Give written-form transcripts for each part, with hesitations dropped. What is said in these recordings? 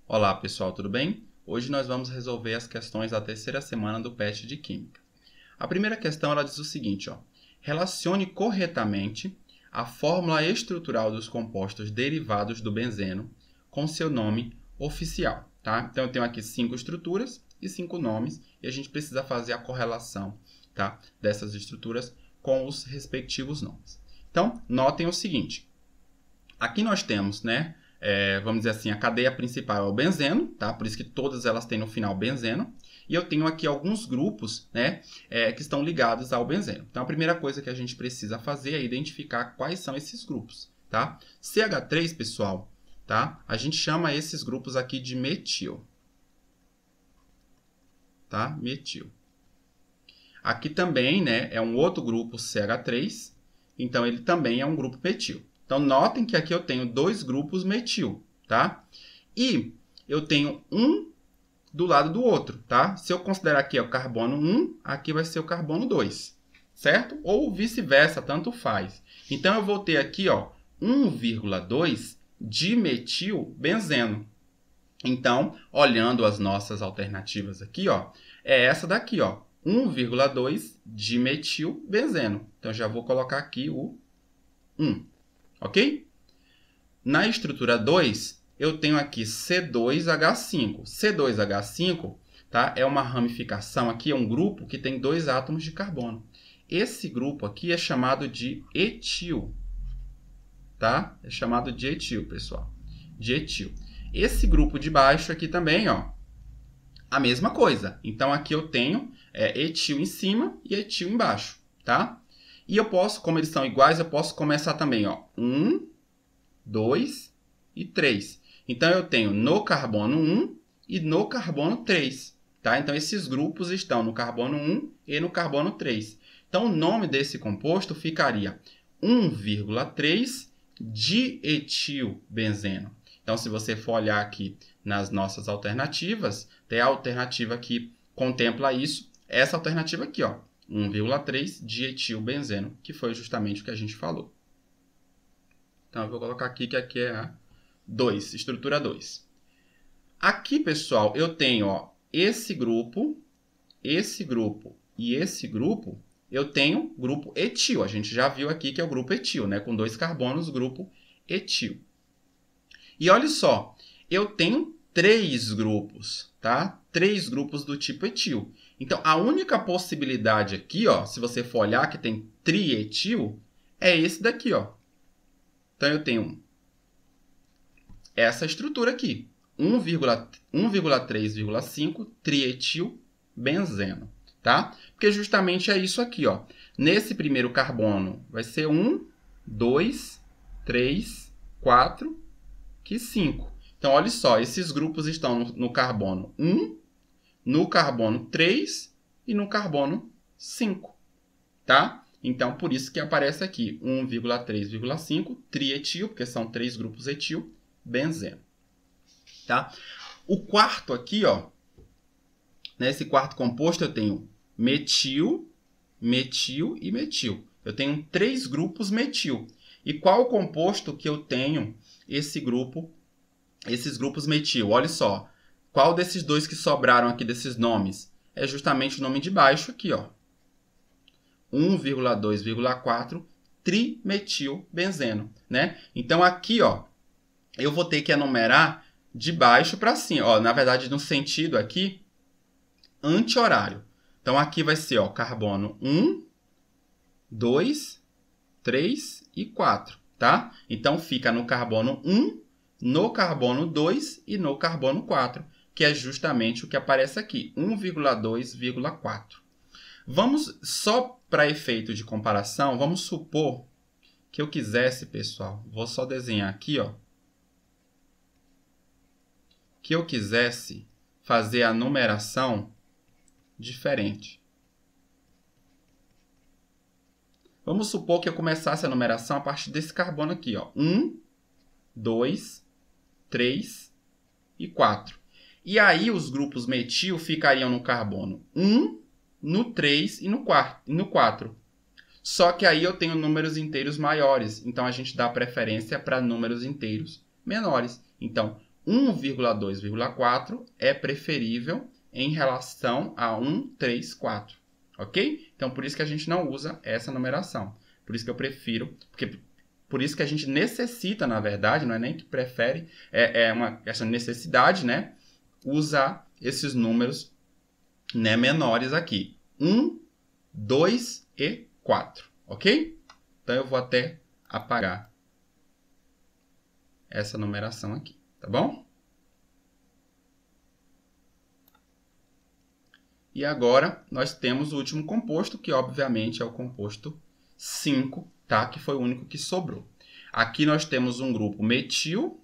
Olá pessoal, tudo bem? Hoje nós vamos resolver as questões da terceira semana do PET de Química. A primeira questão ela diz o seguinte, relacione corretamente a fórmula estrutural dos compostos derivados do benzeno com seu nome oficial. Tá? Então eu tenho aqui 5 estruturas e 5 nomes e a gente precisa fazer a correlação, tá, dessas estruturas com os respectivos nomes. Então, notem o seguinte, aqui nós temos, vamos dizer assim, a cadeia principal é o benzeno, tá? Por isso que todas elas têm no final benzeno. E eu tenho aqui alguns grupos, que estão ligados ao benzeno. Então, a primeira coisa que a gente precisa fazer é identificar quais são esses grupos, tá? CH3, pessoal, tá? A gente chama esses grupos aqui de metil, tá? Metil. Aqui também, é um outro grupo CH3, então ele também é um grupo metil. Então, notem que aqui eu tenho 2 grupos metil, tá? E eu tenho um do lado do outro, tá? Se eu considerar aqui o carbono 1, aqui vai ser o carbono 2, certo? Ou vice-versa, tanto faz. Então, eu vou ter aqui, 1,2 dimetilbenzeno. Então, olhando as nossas alternativas aqui, é essa daqui, 1,2 dimetilbenzeno. Então, já vou colocar aqui o 1. Ok? Na estrutura 2, eu tenho aqui C2H5. C2H5, tá? É uma ramificação aqui, é um grupo que tem 2 átomos de carbono. Esse grupo aqui é chamado de etil, tá? É chamado de etil, pessoal. De etil. Esse grupo de baixo aqui também, a mesma coisa. Então, aqui eu tenho etil em cima e etil embaixo, tá? E eu posso, como eles são iguais, eu posso começar também, 1, 2 e 3. Então, eu tenho no carbono 1 e no carbono 3. Tá? Então, esses grupos estão no carbono 1 e no carbono 3. Então, o nome desse composto ficaria 1,3 dietilbenzeno. Então, se você for olhar aqui nas nossas alternativas, tem a alternativa que contempla isso. Essa alternativa aqui, 1,3 dietilbenzeno, que foi justamente o que a gente falou. Então, eu vou colocar aqui que aqui é a 2, estrutura 2. Aqui, pessoal, eu tenho esse grupo e esse grupo, eu tenho grupo etil. A gente já viu aqui que é o grupo etil, com 2 carbonos, grupo etil. E olha só, eu tenho 3 grupos, tá? 3 grupos do tipo etil. Então, a única possibilidade aqui, se você for olhar que tem trietil, é esse daqui, Então, eu tenho essa estrutura aqui, 1,3,5 trietilbenzeno, tá? Porque justamente é isso aqui, Nesse primeiro carbono vai ser 1, 2, 3, 4, que 5. Então, olha só, esses grupos estão no carbono 1, no carbono 3 e no carbono 5, tá? Então, por isso que aparece aqui 1,3,5 trietil, porque são 3 grupos etil, benzeno. Tá? O quarto aqui, nesse quarto composto eu tenho metil, metil e metil. Eu tenho 3 grupos metil. E qual o composto que eu tenho esses grupos metil? Olha só, qual desses 2 que sobraram aqui desses nomes? É justamente o nome de baixo aqui, 1,2,4 trimetilbenzeno, Então, aqui, eu vou ter que enumerar de baixo para cima. Na verdade, no sentido aqui, anti-horário. Então, aqui vai ser carbono 1, 2, 3 e 4, tá? Então, fica no carbono 1, no carbono 2 e no carbono 4, que é justamente o que aparece aqui, 1,2,4. Vamos, só para efeito de comparação, vamos supor que eu quisesse, pessoal, vou só desenhar aqui, que eu quisesse fazer a numeração diferente. Vamos supor que eu começasse a numeração a partir desse carbono aqui, 1, 2, 3 e 4. E aí os grupos metil ficariam no carbono 1, no 3 e no 4. Só que aí eu tenho números inteiros maiores, então a gente dá preferência para números inteiros menores. Então, 1,2,4 é preferível em relação a 1, 3, 4. Ok? Então, por isso que a gente não usa essa numeração. Por isso que eu prefiro, por isso que a gente necessita, na verdade, não é nem que prefere, essa necessidade, né? Usar esses números, né, menores aqui. 1, 2 e 4. Ok? Então, eu vou até apagar essa numeração aqui. Tá bom? E agora, nós temos o último composto, que obviamente é o composto 5, tá? Que foi o único que sobrou. Aqui nós temos um grupo metil.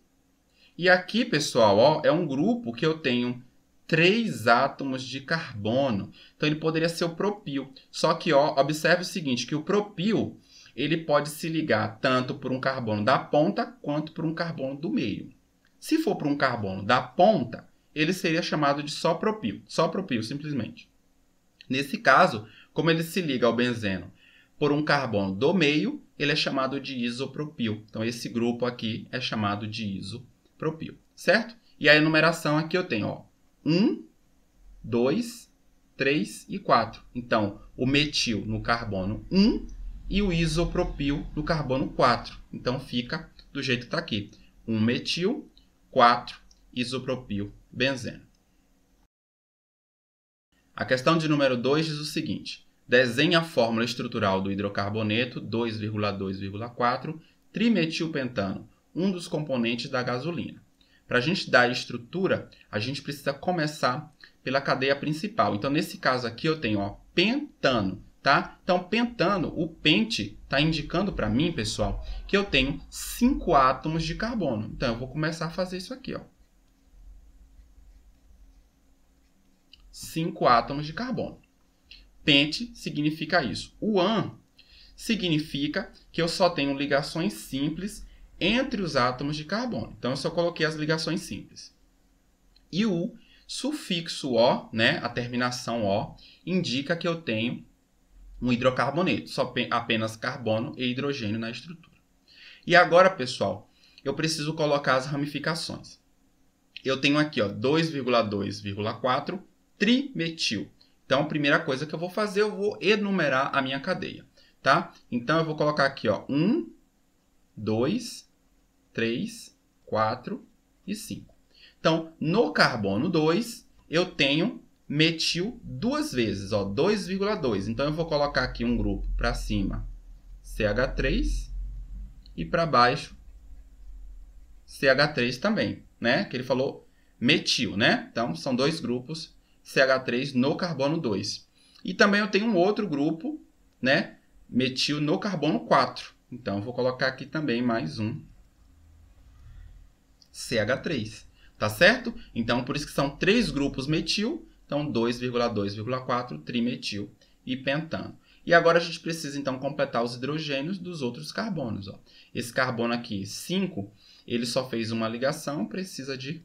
E aqui, pessoal, ó, é um grupo que eu tenho 3 átomos de carbono. Então, ele poderia ser o propil. Só que, ó, observe o seguinte, que o propil ele pode se ligar tanto por um carbono da ponta quanto por um carbono do meio. Se for por um carbono da ponta, ele seria chamado de só propil, simplesmente. Nesse caso, como ele se liga ao benzeno por um carbono do meio, ele é chamado de isopropil. Então, esse grupo aqui é chamado de isopropil, certo? E a enumeração aqui eu tenho, ó, 1, 2, 3 e 4. Então, o metil no carbono 1 e o isopropil no carbono 4. Então, fica do jeito que está aqui. 1 metil, 4 isopropil benzeno. A questão de número 2 diz o seguinte. Desenhe a fórmula estrutural do hidrocarboneto 2,2,4 trimetilpentano, um dos componentes da gasolina. Para a gente dar a estrutura, a gente precisa começar pela cadeia principal. Então, nesse caso aqui, eu tenho, ó, pentano. Tá? Então, pentano, o pente está indicando para mim, pessoal, que eu tenho 5 átomos de carbono. Então, eu vou começar a fazer isso aqui, ó. 5 átomos de carbono. Pente significa isso. O an significa que eu só tenho ligações simples entre os átomos de carbono. Então, eu só coloquei as ligações simples. E o sufixo O, né, a terminação O, indica que eu tenho um hidrocarboneto, só apenas carbono e hidrogênio na estrutura. E agora, pessoal, eu preciso colocar as ramificações. Eu tenho aqui, ó, 2,2,4 trimetil. Então, a primeira coisa que eu vou fazer, eu vou enumerar a minha cadeia, tá? Então, eu vou colocar aqui, ó, 1, 2, 3, 4 e 5. Então, no carbono 2, eu tenho metil duas vezes, ó, 2,2. Então, eu vou colocar aqui um grupo para cima, CH3, e para baixo, CH3 também, né? Que ele falou metil, né? Então, são dois grupos CH3 no carbono 2. E também eu tenho um outro grupo, né? Metil no carbono 4. Então, eu vou colocar aqui também mais um CH3. Tá certo? Então, por isso que são 3 grupos metil. Então, 2,2,4 trimetil e pentano. E agora a gente precisa, então, completar os hidrogênios dos outros carbonos. Ó. Esse carbono aqui, 5, ele só fez uma ligação, precisa de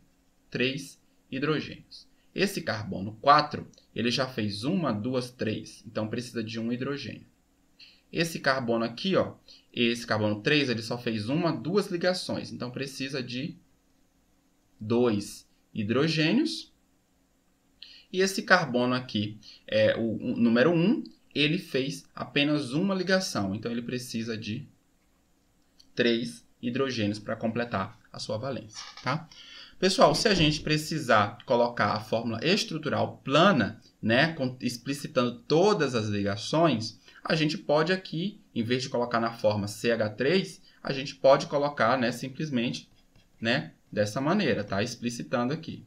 3 hidrogênios. Esse carbono 4, ele já fez 1, 2, 3. Então, precisa de 1 hidrogênio. Esse carbono aqui, ó, esse carbono 3, ele só fez 1, 2 ligações. Então, precisa de 2 hidrogênios. E esse carbono aqui, o número 1, ele fez apenas uma ligação. Então, ele precisa de 3 hidrogênios para completar a sua valência. Tá? Pessoal, se a gente precisar colocar a fórmula estrutural plana, né, explicitando todas as ligações, a gente pode aqui, em vez de colocar na forma CH3, a gente pode colocar, né, simplesmente, né, dessa maneira, tá? Explicitando aqui.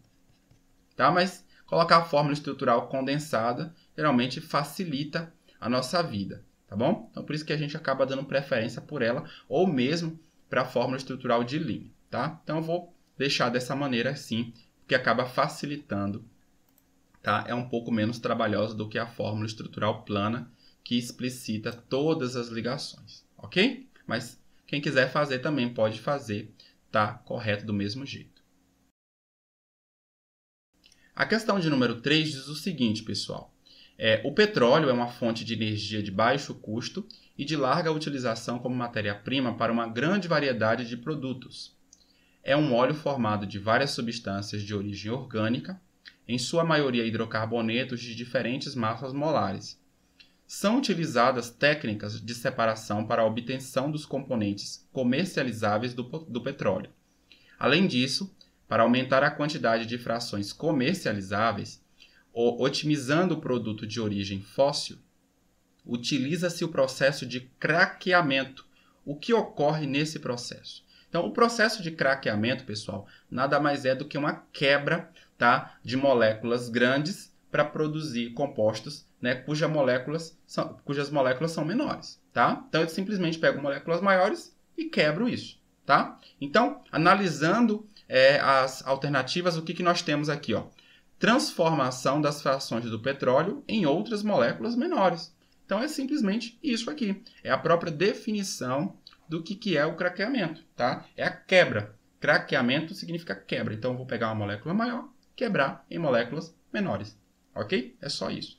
Tá? Mas colocar a fórmula estrutural condensada geralmente facilita a nossa vida, tá bom? Então, por isso que a gente acaba dando preferência por ela, ou mesmo para a fórmula estrutural de linha, tá? Então, eu vou deixar dessa maneira assim, porque acaba facilitando, tá? É um pouco menos trabalhosa do que a fórmula estrutural plana, que explicita todas as ligações, ok? Mas quem quiser fazer também pode fazer, tá? Correto do mesmo jeito. A questão de número 3 diz o seguinte, pessoal. O petróleo é uma fonte de energia de baixo custo e de larga utilização como matéria-prima para uma grande variedade de produtos. é um óleo formado de várias substâncias de origem orgânica, em sua maioria hidrocarbonetos de diferentes massas molares. São utilizadas técnicas de separação para a obtenção dos componentes comercializáveis do petróleo. Além disso, para aumentar a quantidade de frações comercializáveis, otimizando o produto de origem fóssil, utiliza-se o processo de craqueamento. O que ocorre nesse processo? Então, o processo de craqueamento, pessoal, nada mais é do que uma quebra, tá, de moléculas grandes para produzir compostos, né, cujas moléculas são menores. Tá? Então, eu simplesmente pego moléculas maiores e quebro isso. Tá? Então, analisando as alternativas, o que nós temos aqui? Ó? Transformação das frações do petróleo em outras moléculas menores. Então, é simplesmente isso aqui. É a própria definição do que é o craqueamento. Tá? É a quebra. Craqueamento significa quebra. Então, eu vou pegar uma molécula maior, quebrar em moléculas menores. Ok? É só isso.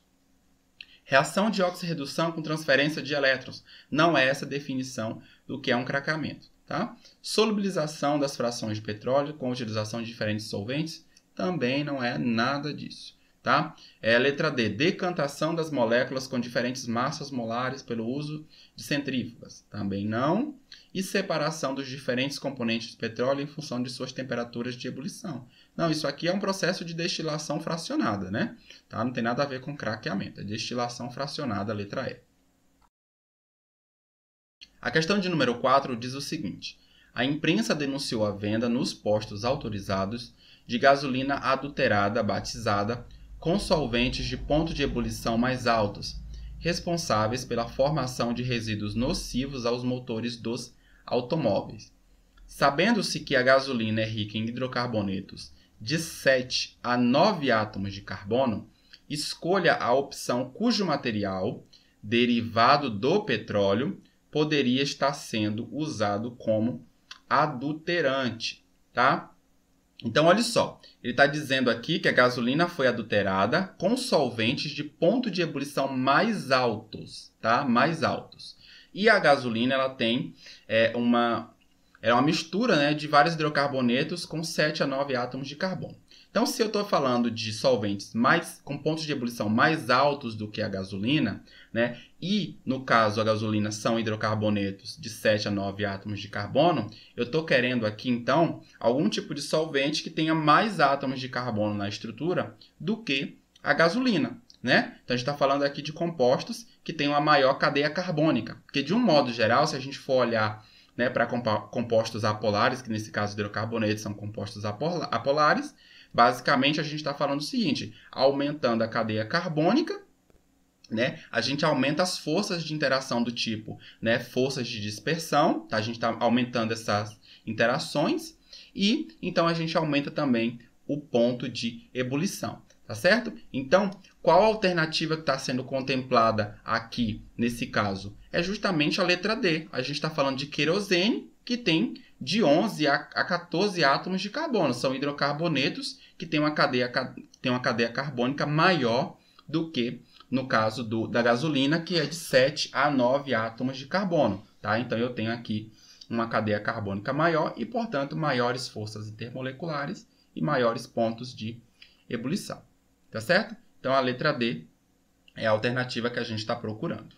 Reação de oxirredução com transferência de elétrons. Não é essa a definição do que é um craqueamento. Tá? Solubilização das frações de petróleo com utilização de diferentes solventes. Também não é nada disso. Tá? Letra D. Decantação das moléculas com diferentes massas molares pelo uso de centrífugas. Também não. E separação dos diferentes componentes de petróleo em função de suas temperaturas de ebulição. Não, isso aqui é um processo de destilação fracionada, né? Tá? Não tem nada a ver com craqueamento. É destilação fracionada, letra E. A questão de número 4 diz o seguinte. A imprensa denunciou a venda nos postos autorizados de gasolina adulterada, batizada, com solventes de ponto de ebulição mais altos, responsáveis pela formação de resíduos nocivos aos motores dos automóveis. Sabendo-se que a gasolina é rica em hidrocarbonetos de 7 a 9 átomos de carbono, escolha a opção cujo material, derivado do petróleo, poderia estar sendo usado como adulterante, tá? Então, olha só, ele está dizendo aqui que a gasolina foi adulterada com solventes de ponto de ebulição mais altos, tá? Mais altos. E a gasolina, ela tem uma mistura, né, de vários hidrocarbonetos com 7 a 9 átomos de carbono. Então, se eu estou falando de solventes com pontos de ebulição mais altos do que a gasolina, né, e, no caso, a gasolina são hidrocarbonetos de 7 a 9 átomos de carbono, eu estou querendo aqui, então, algum tipo de solvente que tenha mais átomos de carbono na estrutura do que a gasolina. Né? Então, a gente está falando aqui de compostos que têm uma maior cadeia carbônica. Porque, de um modo geral, se a gente for olhar, né, para compostos apolares, que nesse caso hidrocarbonetos são compostos apolares, basicamente a gente está falando o seguinte, aumentando a cadeia carbônica, né, a gente aumenta as forças de interação do tipo, né, forças de dispersão, tá? A gente está aumentando essas interações e então a gente aumenta também o ponto de ebulição. Tá certo? Então, qual a alternativa que está sendo contemplada aqui, nesse caso? É justamente a letra D. A gente está falando de querosene, que tem de 11 a 14 átomos de carbono. São hidrocarbonetos que têm uma cadeia carbônica maior do que, no caso da gasolina, que é de 7 a 9 átomos de carbono. Tá? Então, eu tenho aqui uma cadeia carbônica maior e, portanto, maiores forças intermoleculares e maiores pontos de ebulição. Tá certo? Então, a letra D é a alternativa que a gente está procurando.